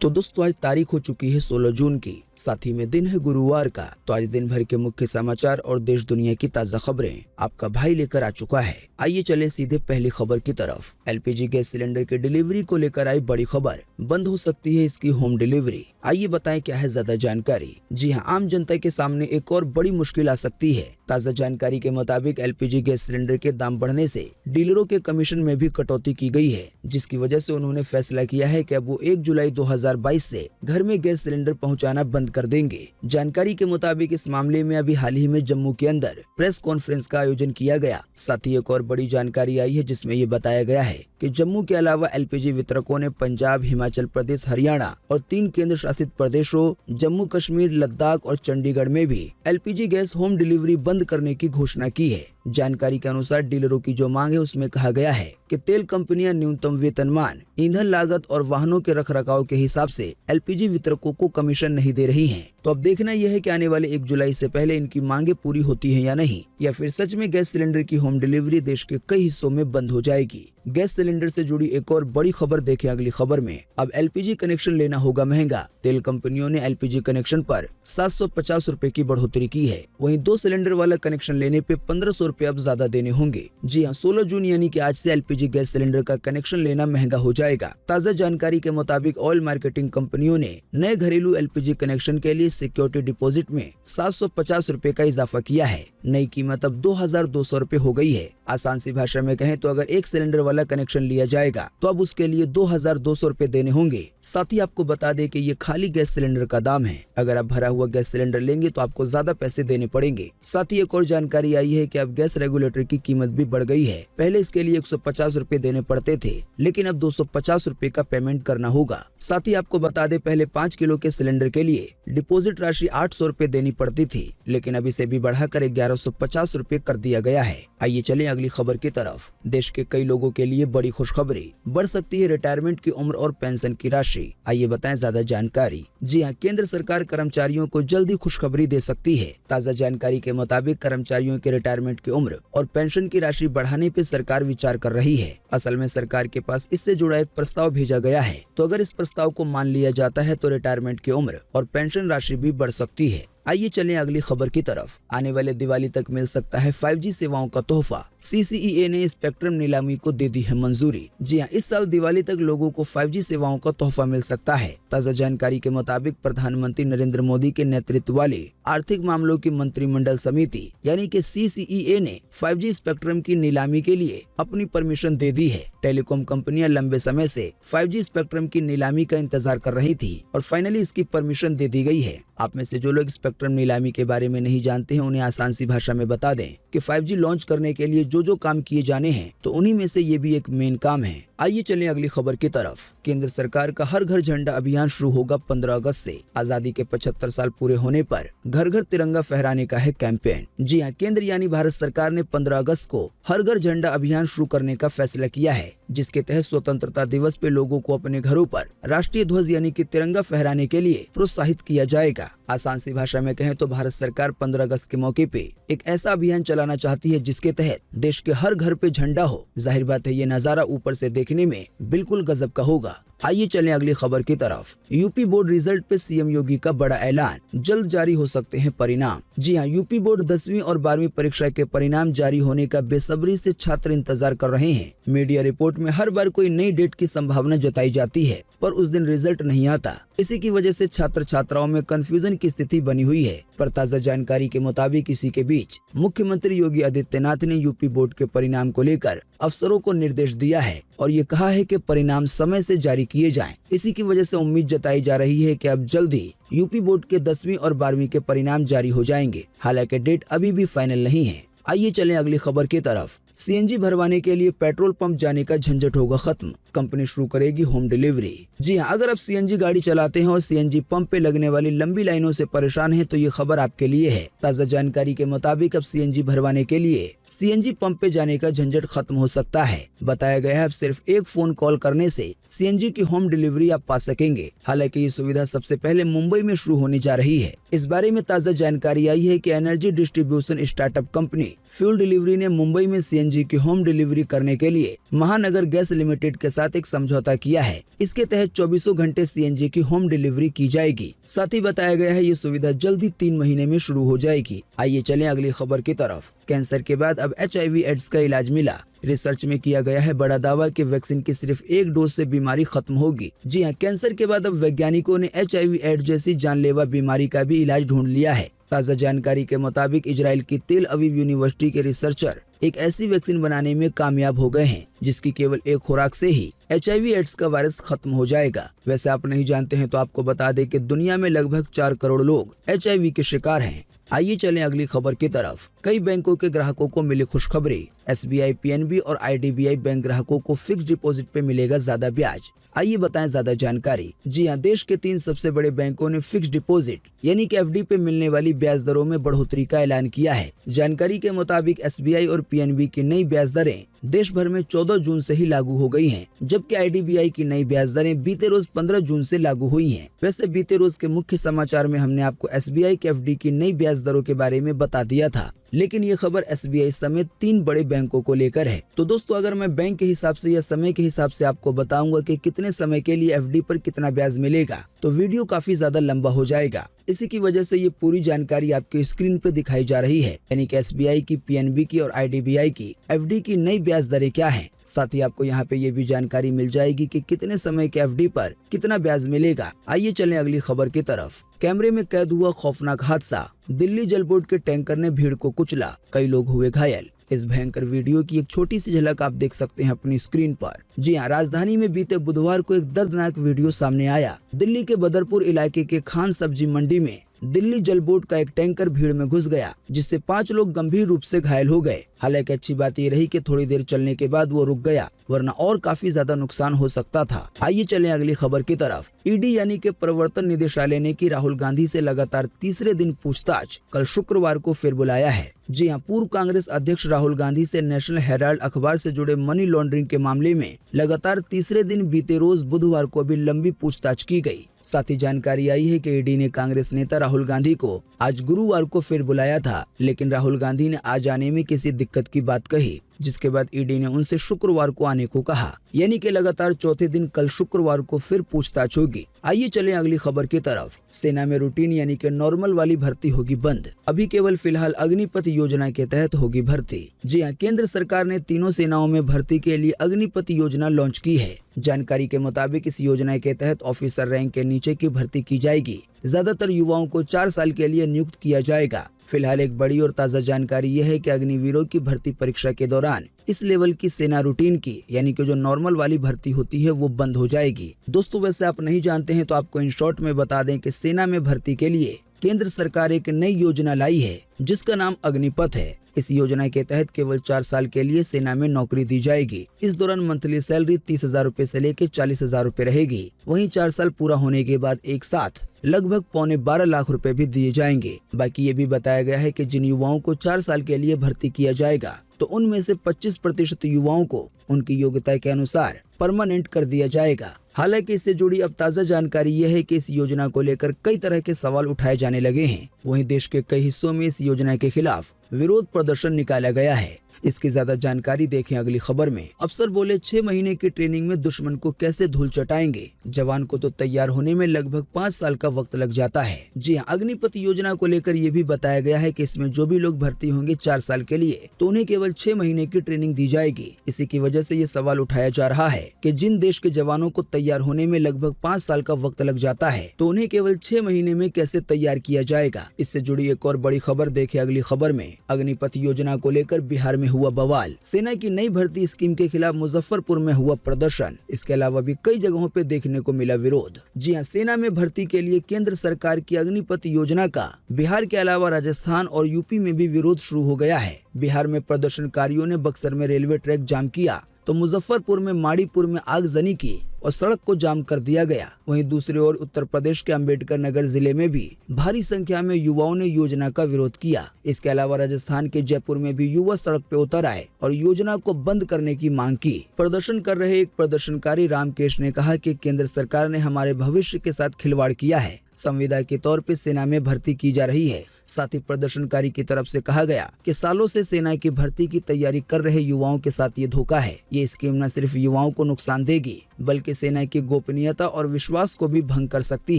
तो दोस्तों आज तारीख हो चुकी है 16 जून की, साथ ही में दिन है गुरुवार का। तो आज दिन भर के मुख्य समाचार और देश दुनिया की ताजा खबरें आपका भाई लेकर आ चुका है। आइए चले सीधे पहली खबर की तरफ। एलपीजी गैस सिलेंडर की डिलीवरी को लेकर आई बड़ी खबर, बंद हो सकती है इसकी होम डिलीवरी। आइए बताएं क्या है ज्यादा जानकारी। जी हां, आम जनता के सामने एक और बड़ी मुश्किल आ सकती है। ताजा जानकारी के मुताबिक एलपीजी गैस सिलेंडर के दाम बढ़ने से डीलरों के कमीशन में भी कटौती की गई है, जिसकी वजह से उन्होंने फैसला किया है कि अब वो 1 जुलाई 2022 से घर में गैस सिलेंडर पहुंचाना बंद कर देंगे। जानकारी के मुताबिक इस मामले में अभी हाल ही में जम्मू के अंदर प्रेस कॉन्फ्रेंस का आयोजन किया गया। साथ ही एक और बड़ी जानकारी आई है जिसमें ये बताया गया है कि जम्मू के अलावा एलपीजी वितरकों ने पंजाब, हिमाचल प्रदेश, हरियाणा और 3 केंद्र शासित प्रदेशों जम्मू कश्मीर, लद्दाख और चंडीगढ़ में भी एलपीजी गैस होम डिलीवरी बंद करने की घोषणा की है। जानकारी के अनुसार डीलरों की जो मांग है उसमें कहा गया है कि तेल कंपनियां न्यूनतम वेतनमान, ईंधन लागत और वाहनों के रखरखाव के हिसाब से एलपीजी वितरकों को कमीशन नहीं दे रही हैं। तो अब देखना यह है कि आने वाले 1 जुलाई से पहले इनकी मांगे पूरी होती है या नहीं, या फिर सच में गैस सिलेंडर की होम डिलीवरी देश के कई हिस्सों में बंद हो जाएगी। गैस सिलेंडर से जुड़ी एक और बड़ी खबर देखें अगली खबर में। अब एलपीजी कनेक्शन लेना होगा महंगा। तेल कंपनियों ने एलपीजी कनेक्शन पर 750 रुपए की बढ़ोतरी की है। वहीं 2 सिलेंडर वाला कनेक्शन लेने पे 1500 रुपए अब ज्यादा देने होंगे। जी हाँ, 16 जून यानी कि आज से एलपीजी गैस सिलेंडर का कनेक्शन लेना महंगा हो जाएगा। ताजा जानकारी के मुताबिक ऑयल मार्केटिंग कंपनियों ने नए घरेलू एलपीजी कनेक्शन के लिए सिक्योरिटी डिपॉजिट में 750 रुपए का इजाफा किया है। नई कीमत अब 2200 रुपए हो गई है। आसान सी भाषा में कहें तो अगर 1 सिलेंडर वाला कनेक्शन लिया जाएगा तो अब उसके लिए 2200 रुपए देने होंगे। साथ ही आपको बता दें कि ये खाली गैस सिलेंडर का दाम है। अगर आप भरा हुआ गैस सिलेंडर लेंगे तो आपको ज्यादा पैसे देने पड़ेंगे। साथ ही एक और जानकारी आई है कि अब गैस रेगुलेटर की कीमत भी बढ़ गई है। पहले इसके लिए 150 रुपए देने पड़ते थे, लेकिन अब 250 रुपए का पेमेंट करना होगा। साथ ही आपको बता दें पहले 5 किलो के सिलेंडर के लिए डिपॉजिट राशि 800 रुपए देनी पड़ती थी, लेकिन अब इसे भी बढ़ाकर 1150 रुपए कर दिया गया है। आइए चलें अगली खबर की तरफ। देश के कई लोगों के लिए बड़ी खुशखबरी, बढ़ सकती है रिटायरमेंट की उम्र और पेंशन की राशि। आइए बताएं ज्यादा जानकारी। जी हां, केंद्र सरकार कर्मचारियों को जल्दी खुशखबरी दे सकती है। ताजा जानकारी के मुताबिक कर्मचारियों के रिटायरमेंट की उम्र और पेंशन की राशि बढ़ाने पर सरकार विचार कर रही है। असल में सरकार के पास इससे जुड़ा एक प्रस्ताव भेजा गया है। तो अगर इस प्रस्ताव को मान लिया जाता है तो रिटायरमेंट की उम्र और पेंशन राशि भी बढ़ सकती है। आइए चलें अगली खबर की तरफ। आने वाले दिवाली तक मिल सकता है 5G सेवाओं का तोहफा। CCEA ने स्पेक्ट्रम नीलामी को दे दी है मंजूरी। जी हां, इस साल दिवाली तक लोगों को 5G सेवाओं का तोहफा मिल सकता है। ताजा जानकारी के मुताबिक प्रधानमंत्री नरेंद्र मोदी के नेतृत्व वाली आर्थिक मामलों की मंत्रिमंडल समिति यानी कि CCEA ने 5G स्पेक्ट्रम की नीलामी के लिए अपनी परमिशन दे दी है। टेलीकॉम कंपनियां लंबे समय से 5G स्पेक्ट्रम की नीलामी का इंतजार कर रही थी और फाइनली इसकी परमिशन दे दी गई है। आप में से जो लोग स्पेक्ट्रम नीलामी के बारे में नहीं जानते हैं, उन्हें आसान सी भाषा में बता दें कि 5G लॉन्च करने के लिए जो काम किए जाने हैं तो उन्हीं में से ये भी एक मेन काम है। आइए चलें अगली खबर की तरफ। केंद्र सरकार का हर घर झंडा अभियान शुरू होगा 15 अगस्त से। आजादी के 75 साल पूरे होने पर घर घर तिरंगा फहराने का है कैंपेन। जी हां, केंद्र यानी भारत सरकार ने 15 अगस्त को हर घर झंडा अभियान शुरू करने का फैसला किया है, जिसके तहत स्वतंत्रता दिवस पे लोगों को अपने घरों पर राष्ट्रीय ध्वज यानी कि तिरंगा फहराने के लिए प्रोत्साहित किया जाएगा। आसान सी भाषा में कहें तो भारत सरकार 15 अगस्त के मौके पे एक ऐसा अभियान चलाना चाहती है जिसके तहत देश के हर घर पे झंडा हो। जाहिर बात है ये नजारा ऊपर से देखने में बिल्कुल गजब का होगा। आइए चलें अगली खबर की तरफ। यूपी बोर्ड रिजल्ट पे सीएम योगी का बड़ा ऐलान, जल्द जारी हो सकते हैं परिणाम। जी हां, यूपी बोर्ड 10वीं और 12वीं परीक्षा के परिणाम जारी होने का बेसब्री से छात्र इंतजार कर रहे हैं। मीडिया रिपोर्ट में हर बार कोई नई डेट की संभावना जताई जाती है, पर उस दिन रिजल्ट नहीं आता। इसी की वजह से छात्र छात्राओं में कंफ्यूजन की स्थिति बनी हुई है। पर ताजा जानकारी के मुताबिक इसी के बीच मुख्यमंत्री योगी आदित्यनाथ ने यूपी बोर्ड के परिणाम को लेकर अफसरों को निर्देश दिया है और ये कहा है कि परिणाम समय से जारी किए जाएं। इसी की वजह से उम्मीद जताई जा रही है कि अब जल्द ही यूपी बोर्ड के 10वीं और 12वीं के परिणाम जारी हो जाएंगे। हालांकि डेट अभी भी फाइनल नहीं है। आइए चलें अगली खबर की तरफ। सीएनजी भरवाने के लिए पेट्रोल पंप जाने का झंझट होगा खत्म, कंपनी शुरू करेगी होम डिलीवरी। जी हां, अगर आप सीएनजी गाड़ी चलाते हैं और सीएनजी पंप पे लगने वाली लंबी लाइनों से परेशान हैं तो ये खबर आपके लिए है। ताजा जानकारी के मुताबिक अब सीएनजी भरवाने के लिए सीएनजी पंप पे जाने का झंझट खत्म हो सकता है। बताया गया है अब सिर्फ एक फोन कॉल करने से सीएनजी की होम डिलीवरी आप पा सकेंगे। हालांकि ये सुविधा सबसे पहले मुंबई में शुरू होने जा रही है। इस बारे में ताजा जानकारी आई है कि energy distribution startup company fuel delivery ने मुंबई में सीएनजी सीएनजी की होम डिलीवरी करने के लिए महानगर गैस लिमिटेड के साथ एक समझौता किया है। इसके तहत 24 घंटे सीएनजी की होम डिलीवरी की जाएगी। साथ ही बताया गया है ये सुविधा जल्दी 3 महीने में शुरू हो जाएगी। आइए चलें अगली खबर की तरफ। कैंसर के बाद अब HIV एड्स का इलाज मिला। रिसर्च में किया गया है बड़ा दावा कि वैक्सीन की सिर्फ एक डोज से बीमारी खत्म होगी। जी हां, कैंसर के बाद अब वैज्ञानिकों ने HIV एड्स जैसी जानलेवा बीमारी का भी इलाज ढूंढ लिया है। ताज़ा जानकारी के मुताबिक इजराइल की तेल अवीव यूनिवर्सिटी के रिसर्चर एक ऐसी वैक्सीन बनाने में कामयाब हो गए हैं जिसकी केवल एक खुराक से ही HIV एड्स का वायरस खत्म हो जाएगा। वैसे आप नहीं जानते हैं तो आपको बता दें कि दुनिया में लगभग 4 करोड़ लोग HIV के शिकार हैं। आइए चलें अगली खबर की तरफ। कई बैंकों के ग्राहकों को मिली खुशखबरी। SBI, PNB और IDBI बैंक ग्राहकों को फिक्स डिपॉजिट पे मिलेगा ज्यादा ब्याज। आइए बताएं ज्यादा जानकारी। जी हां, देश के 3 सबसे बड़े बैंकों ने फिक्स डिपॉजिट यानी कि FD पे मिलने वाली ब्याज दरों में बढ़ोतरी का ऐलान किया है। जानकारी के मुताबिक SBI और PNB की नई ब्याज दरें देश भर में 14 जून से ही लागू हो गई हैं, जबकि IDBI की नई ब्याज दरें बीते रोज 15 जून से लागू हुई हैं। वैसे बीते रोज के मुख्य समाचार में हमने आपको SBI के FD की नई ब्याज दरों के बारे में बता दिया था, लेकिन ये खबर SBI समेत 3 बड़े बैंकों को लेकर है। तो दोस्तों, अगर मैं बैंक के हिसाब से या समय के हिसाब से आपको बताऊंगा कि कितने समय के लिए FD पर कितना ब्याज मिलेगा तो वीडियो काफी ज्यादा लंबा हो जाएगा। इसी की वजह से ये पूरी जानकारी आपके स्क्रीन पे दिखाई जा रही है, यानी कि SBI की, PNB की और IDBI की FD की नई ब्याज दरें क्या हैं। साथ ही आपको यहाँ पे ये भी जानकारी मिल जाएगी कि कितने समय के FD पर कितना ब्याज मिलेगा। आइए चलें अगली खबर की तरफ। कैमरे में कैद हुआ खौफनाक हादसा। दिल्ली जल बोर्ड के टैंकर ने भीड़ को कुचला, कई लोग हुए घायल। इस भयंकर वीडियो की एक छोटी सी झलक आप देख सकते हैं अपनी स्क्रीन पर। जी हां, राजधानी में बीते बुधवार को एक दर्दनाक वीडियो सामने आया। दिल्ली के बदरपुर इलाके के खान सब्जी मंडी में दिल्ली जल बोर्ड का एक टैंकर भीड़ में घुस गया, जिससे 5 लोग गंभीर रूप से घायल हो गए। हालांकि अच्छी बात ये रही कि थोड़ी देर चलने के बाद वो रुक गया, वरना और काफी ज्यादा नुकसान हो सकता था। आइए चलें अगली खबर की तरफ। ED यानी कि प्रवर्तन निदेशालय ने की राहुल गांधी से लगातार तीसरे दिन पूछताछ कल शुक्रवार को फिर बुलाया है। जी हां, पूर्व कांग्रेस अध्यक्ष राहुल गांधी से नेशनल हेराल्ड अखबार से जुड़े मनी लॉन्ड्रिंग के मामले में लगातार तीसरे दिन बीते रोज बुधवार को भी लंबी पूछताछ की गई। साथ ही जानकारी आई है कि ED ने कांग्रेस नेता राहुल गांधी को आज गुरुवार को फिर बुलाया था, लेकिन राहुल गांधी ने आ जाने में किसी दिक्कत की बात कही, जिसके बाद ED ने उनसे शुक्रवार को आने को कहा, यानी कि लगातार चौथे दिन कल शुक्रवार को फिर पूछताछ होगी। आइए चलें अगली खबर की तरफ। सेना में रूटीन यानी कि नॉर्मल वाली भर्ती होगी बंद। अभी केवल फिलहाल अग्निपथ योजना के तहत होगी भर्ती। जी हां, केंद्र सरकार ने तीनों सेनाओं में भर्ती के लिए अग्निपथ योजना लॉन्च की है। जानकारी के मुताबिक इस योजना के तहत ऑफिसर रैंक के नीचे की भर्ती की जाएगी। ज्यादातर युवाओं को 4 साल के लिए नियुक्त किया जाएगा। फिलहाल एक बड़ी और ताज़ा जानकारी यह है कि अग्निवीरों की भर्ती परीक्षा के दौरान इस लेवल की सेना रूटीन की यानी कि जो नॉर्मल वाली भर्ती होती है वो बंद हो जाएगी। दोस्तों, वैसे आप नहीं जानते हैं तो आपको इन शॉर्ट में बता दें कि सेना में भर्ती के लिए केंद्र सरकार एक नई योजना लाई है जिसका नाम अग्निपथ है। इस योजना के तहत केवल 4 साल के लिए सेना में नौकरी दी जाएगी। इस दौरान मंथली सैलरी 30,000 रुपए से लेकर 40,000 रुपए रहेगी। वहीं 4 साल पूरा होने के बाद एक साथ लगभग 12.25 लाख रुपए भी दिए जाएंगे। बाकी ये भी बताया गया है कि जिन युवाओं को 4 साल के लिए भर्ती किया जाएगा तो उनमें से 25% युवाओं को उनकी योग्यता के अनुसार परमानेंट कर दिया जाएगा। हालांकि इससे जुड़ी अब ताज़ा जानकारी यह है कि इस योजना को लेकर कई तरह के सवाल उठाए जाने लगे हैं। वहीं देश के कई हिस्सों में इस योजना के खिलाफ विरोध प्रदर्शन निकाला गया है। इसकी ज्यादा जानकारी देखें अगली खबर में। अफसर बोले 6 महीने की ट्रेनिंग में दुश्मन को कैसे धूल चटाएंगे। जवान को तो तैयार होने में लगभग 5 साल का वक्त लग जाता है। जी हां, अग्निपथ योजना को लेकर ये भी बताया गया है कि इसमें जो भी लोग भर्ती होंगे 4 साल के लिए तो उन्हें केवल 6 महीने की ट्रेनिंग दी जाएगी। इसी की वजह से ये सवाल उठाया जा रहा है कि जिन देश के जवानों को तैयार होने में लगभग 5 साल का वक्त लग जाता है तो उन्हें केवल 6 महीने में कैसे तैयार किया जाएगा। इससे जुड़ी एक और बड़ी खबर देखे अगली खबर में। अग्निपथ योजना को लेकर बिहार में हुआ बवाल। सेना की नई भर्ती स्कीम के खिलाफ मुजफ्फरपुर में हुआ प्रदर्शन। इसके अलावा भी कई जगहों पे देखने को मिला विरोध। जी हां, सेना में भर्ती के लिए केंद्र सरकार की अग्निपथ योजना का बिहार के अलावा राजस्थान और यूपी में भी विरोध शुरू हो गया है। बिहार में प्रदर्शनकारियों ने बक्सर में रेलवे ट्रैक जाम किया तो मुजफ्फरपुर में माड़ीपुर में आगजनी की और सड़क को जाम कर दिया गया। वहीं दूसरी ओर उत्तर प्रदेश के अंबेडकर नगर जिले में भी भारी संख्या में युवाओं ने योजना का विरोध किया। इसके अलावा राजस्थान के जयपुर में भी युवा सड़क पे उतर आए और योजना को बंद करने की मांग की। प्रदर्शन कर रहे एक प्रदर्शनकारी रामकेश ने कहा कि केंद्र सरकार ने हमारे भविष्य के साथ खिलवाड़ किया है। संविदा के तौर पे सेना में भर्ती की जा रही है। साथ ही प्रदर्शनकारी की तरफ से कहा गया कि सालों से सेना की भर्ती की तैयारी कर रहे युवाओं के साथ ये धोखा है। ये स्कीम न सिर्फ युवाओं को नुकसान देगी बल्कि सेना की गोपनीयता और विश्वास को भी भंग कर सकती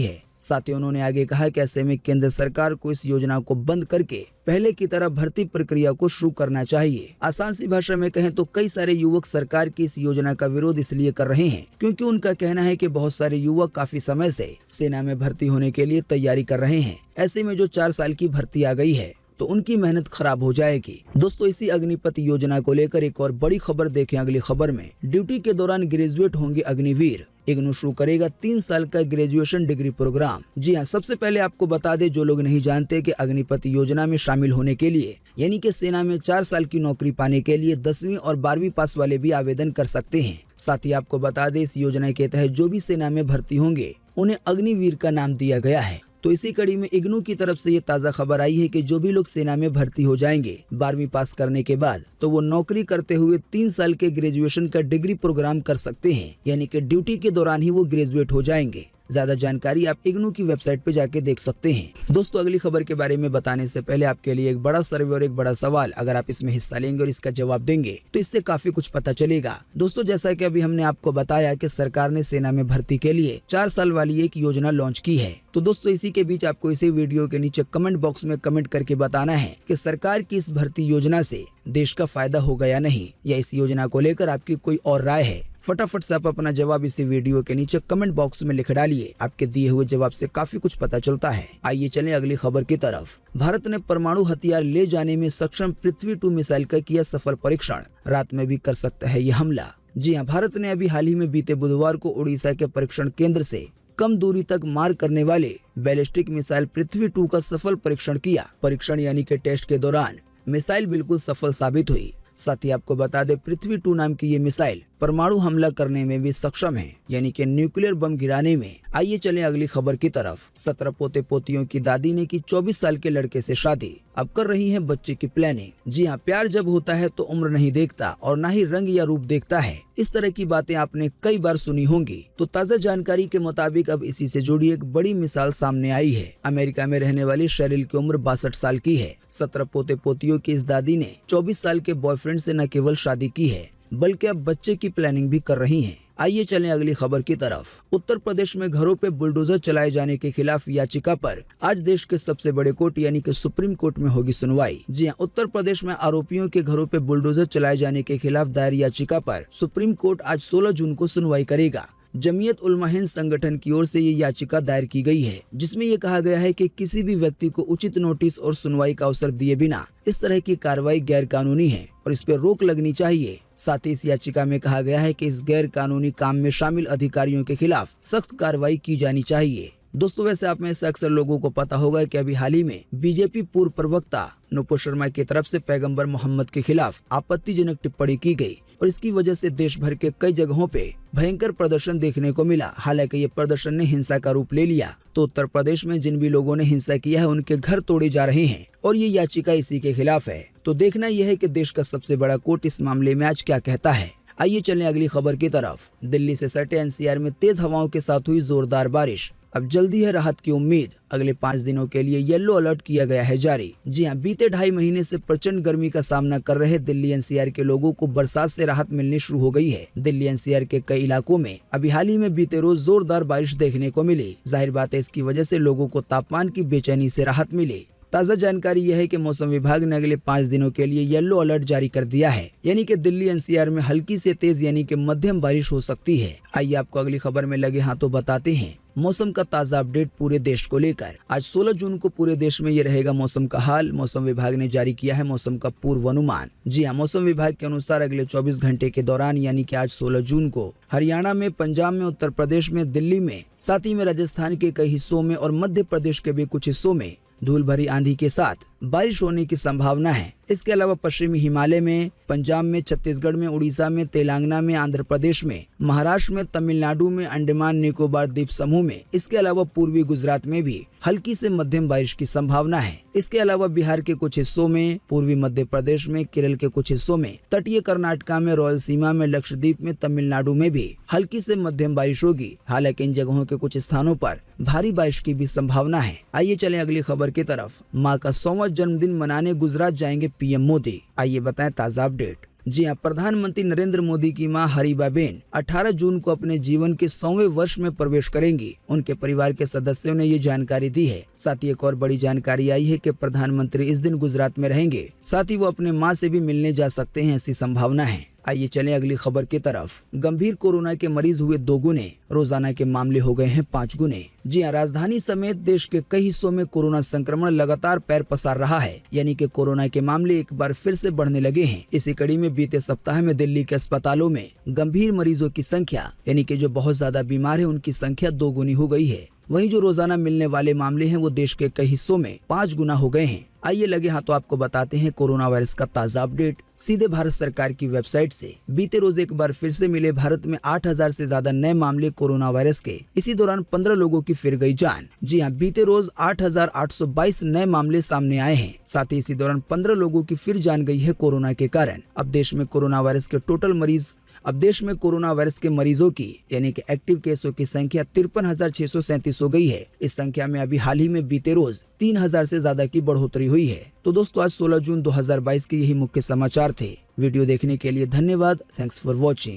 है। साथ ही उन्होंने आगे कहा कि ऐसे में केंद्र सरकार को इस योजना को बंद करके पहले की तरह भर्ती प्रक्रिया को शुरू करना चाहिए। आसान सी भाषा में कहें तो कई सारे युवक सरकार की इस योजना का विरोध इसलिए कर रहे हैं क्योंकि उनका कहना है कि बहुत सारे युवक काफी समय से सेना में भर्ती होने के लिए तैयारी कर रहे हैं। ऐसे में जो 4 साल की भर्ती आ गई है तो उनकी मेहनत खराब हो जाएगी। दोस्तों, इसी अग्निपथ योजना को लेकर एक और बड़ी खबर देखें अगली खबर में। ड्यूटी के दौरान ग्रेजुएट होंगे अग्निवीर, इग्नू शुरू करेगा 3 साल का ग्रेजुएशन डिग्री प्रोग्राम। जी हाँ, सबसे पहले आपको बता दें जो लोग नहीं जानते कि अग्निपथ योजना में शामिल होने के लिए यानी कि सेना में 4 साल की नौकरी पाने के लिए 10वीं और 12वीं पास वाले भी आवेदन कर सकते हैं। साथ ही आपको बता दें इस योजना के तहत जो भी सेना में भर्ती होंगे उन्हें अग्निवीर का नाम दिया गया है। तो इसी कड़ी में इग्नू की तरफ से ये ताज़ा खबर आई है कि जो भी लोग सेना में भर्ती हो जाएंगे 12वीं पास करने के बाद तो वो नौकरी करते हुए 3 साल के ग्रेजुएशन का डिग्री प्रोग्राम कर सकते हैं, यानी कि ड्यूटी के दौरान ही वो ग्रेजुएट हो जाएंगे। ज्यादा जानकारी आप इग्नू की वेबसाइट पे जाके देख सकते हैं। दोस्तों, अगली खबर के बारे में बताने से पहले आपके लिए एक बड़ा सर्वे और एक बड़ा सवाल। अगर आप इसमें हिस्सा लेंगे और इसका जवाब देंगे तो इससे काफी कुछ पता चलेगा। दोस्तों, जैसा कि अभी हमने आपको बताया कि सरकार ने सेना में भर्ती के लिए 4 साल वाली एक योजना लॉन्च की है। तो दोस्तों, इसी के बीच आपको इसी वीडियो के नीचे कमेंट बॉक्स में कमेंट करके बताना है कि सरकार की इस भर्ती योजना से देश का फायदा होगा या नहीं, या इस योजना को लेकर आपकी कोई और राय है। फटाफट से आप अपना जवाब इसी वीडियो के नीचे कमेंट बॉक्स में लिख डालिए। आपके दिए हुए जवाब से काफी कुछ पता चलता है। आइए चलें अगली खबर की तरफ। भारत ने परमाणु हथियार ले जाने में सक्षम पृथ्वी 2 मिसाइल का किया सफल परीक्षण, रात में भी कर सकता है ये हमला। जी हाँ, भारत ने अभी हाल ही में बीते बुधवार को उड़ीसा के परीक्षण केंद्र से कम दूरी तक मार करने वाले बैलिस्टिक मिसाइल पृथ्वी 2 का सफल परीक्षण किया। परीक्षण यानी कि टेस्ट के दौरान मिसाइल बिल्कुल सफल साबित हुई। साथ ही आपको बता दें पृथ्वी 2 नाम की ये मिसाइल परमाणु हमला करने में भी सक्षम है, यानी कि न्यूक्लियर बम गिराने में। आइए चलें अगली खबर की तरफ। 17 पोते पोतियों की दादी ने की 24 साल के लड़के से शादी, अब कर रही है बच्चे की प्लानिंग। जी हाँ, प्यार जब होता है तो उम्र नहीं देखता और ना ही रंग या रूप देखता है। इस तरह की बातें आपने कई बार सुनी होंगी। तो ताज़ा जानकारी के मुताबिक अब इसी से जुड़ी एक बड़ी मिसाल सामने आई है। अमेरिका में रहने वाली शेरिल की उम्र 62 साल की है। 17 पोते पोतियों की इस दादी ने 24 साल के बॉयफ्रेंड से न केवल शादी की है बल्कि अब बच्चे की प्लानिंग भी कर रही हैं। आइए चलें अगली खबर की तरफ। उत्तर प्रदेश में घरों पे बुलडोजर चलाए जाने के खिलाफ याचिका पर आज देश के सबसे बड़े कोर्ट यानी कि सुप्रीम कोर्ट में होगी सुनवाई। जी हां, उत्तर प्रदेश में आरोपियों के घरों पे बुलडोजर चलाए जाने के खिलाफ दायर याचिका पर सुप्रीम कोर्ट आज 16 जून को सुनवाई करेगा। जमीयत उलमा हिंद संगठन की ओर से ये याचिका दायर की गई है, जिसमें ये कहा गया है कि किसी भी व्यक्ति को उचित नोटिस और सुनवाई का अवसर दिए बिना इस तरह की कार्रवाई गैर कानूनी है और इस पर रोक लगनी चाहिए। साथ ही इस याचिका में कहा गया है कि इस गैर कानूनी काम में शामिल अधिकारियों के खिलाफ सख्त कार्रवाई की जानी चाहिए। दोस्तों, वैसे आप में से अक्सर लोगों को पता होगा कि अभी हाल ही में बीजेपी पूर्व प्रवक्ता नुपुर शर्मा की तरफ से पैगंबर मोहम्मद के खिलाफ आपत्तिजनक टिप्पणी की गई और इसकी वजह से देश भर के कई जगहों पे भयंकर प्रदर्शन देखने को मिला। हालांकि ये प्रदर्शन ने हिंसा का रूप ले लिया। तो उत्तर प्रदेश में जिन भी लोगों ने हिंसा किया है उनके घर तोड़े जा रहे हैं और ये याचिका इसी के खिलाफ है। तो देखना यह है कि देश का सबसे बड़ा कोर्ट इस मामले में आज क्या कहता है। आइए चलें अगली खबर की तरफ। दिल्ली से सटे एनसीआर में तेज हवाओं के साथ हुई जोरदार बारिश, अब जल्दी है राहत की उम्मीद। अगले 5 दिनों के लिए येलो अलर्ट किया गया है जारी। जी हां, बीते 2.5 महीने से प्रचंड गर्मी का सामना कर रहे दिल्ली एनसीआर के लोगों को बरसात से राहत मिलनी शुरू हो गई है। दिल्ली एनसीआर के कई इलाकों में अभी हाल ही में बीते रोज जोरदार बारिश देखने को मिली। जाहिर बात है इसकी वजह से लोगों को तापमान की बेचैनी से राहत मिली। ताज़ा जानकारी यह है कि मौसम विभाग ने अगले 5 दिनों के लिए येलो अलर्ट जारी कर दिया है, यानी कि दिल्ली एनसीआर में हल्की से तेज यानी कि मध्यम बारिश हो सकती है। आइए आपको अगली खबर में लगे हाथों बताते हैं मौसम का ताज़ा अपडेट पूरे देश को लेकर। आज 16 जून को पूरे देश में ये रहेगा मौसम का हाल। मौसम विभाग ने जारी किया है मौसम का पूर्वानुमान। जी हाँ, मौसम विभाग के अनुसार अगले 24 घंटे के दौरान यानी कि आज 16 जून को हरियाणा में, पंजाब में, उत्तर प्रदेश में, दिल्ली में, साथ ही में राजस्थान के कई हिस्सों में और मध्य प्रदेश के भी कुछ हिस्सों में धूल भरी आंधी के साथ बारिश होने की संभावना है। इसके अलावा पश्चिमी हिमालय में, पंजाब में, छत्तीसगढ़ में, उड़ीसा में, तेलंगाना में, आंध्र प्रदेश में, महाराष्ट्र में, तमिलनाडु में, अंडमान निकोबार द्वीप समूह में, इसके अलावा पूर्वी गुजरात में भी हल्की से मध्यम बारिश की संभावना है। इसके अलावा बिहार के कुछ हिस्सों में, पूर्वी मध्य प्रदेश में, केरल के कुछ हिस्सों में, तटीय कर्नाटका में, रायलसीमा में, लक्षद्वीप में, तमिलनाडु में भी हल्की से मध्यम बारिश होगी। हालांकि इन जगहों के कुछ स्थानों पर भारी बारिश की भी संभावना है। आइए चलें अगली खबर की तरफ। मां का 100वां जन्मदिन मनाने गुजरात जाएंगे पीएम मोदी। आइए बताएं ताजा अपडेट। जी हां, प्रधानमंत्री नरेंद्र मोदी की मां हरीबाबेन 18 जून को अपने जीवन के 100वें वर्ष में प्रवेश करेंगी। उनके परिवार के सदस्यों ने ये जानकारी दी है। साथ ही एक और बड़ी जानकारी आई है कि प्रधानमंत्री इस दिन गुजरात में रहेंगे। साथ ही वो अपने मां से भी मिलने जा सकते हैं, ऐसी संभावना है। आइए चलें अगली खबर की तरफ। गंभीर कोरोना के मरीज हुए 2 गुने, रोजाना के मामले हो गए हैं 5 गुने। जी हां, राजधानी समेत देश के कई हिस्सों में कोरोना संक्रमण लगातार पैर पसार रहा है, यानी कि कोरोना के मामले एक बार फिर से बढ़ने लगे हैं। इसी कड़ी में बीते सप्ताह में दिल्ली के अस्पतालों में गंभीर मरीजों की संख्या, यानी कि जो बहुत ज्यादा बीमार है, उनकी संख्या 2 गुनी हो गई है। वहीं जो रोजाना मिलने वाले मामले हैं वो देश के कई हिस्सों में 5 गुना हो गए हैं। आइए लगे हाथों आपको बताते हैं कोरोना वायरस का ताजा अपडेट सीधे भारत सरकार की वेबसाइट से। बीते रोज एक बार फिर से मिले भारत में 8000 से ज्यादा नए मामले कोरोना वायरस के। इसी दौरान 15 लोगों की फिर गई जान। जी हां, बीते रोज 8822 नए मामले सामने आए हैं। साथ ही इसी दौरान 15 लोगों की फिर जान गई है कोरोना के कारण। अब देश में कोरोना वायरस के मरीजों की, यानी कि एक्टिव केसों की संख्या 53,637 हो गई है। इस संख्या में अभी हाल ही में बीते रोज 3000 से ज्यादा की बढ़ोतरी हुई है। तो दोस्तों, आज 16 जून 2022 के यही मुख्य समाचार थे। वीडियो देखने के लिए धन्यवाद। Thanks for watching.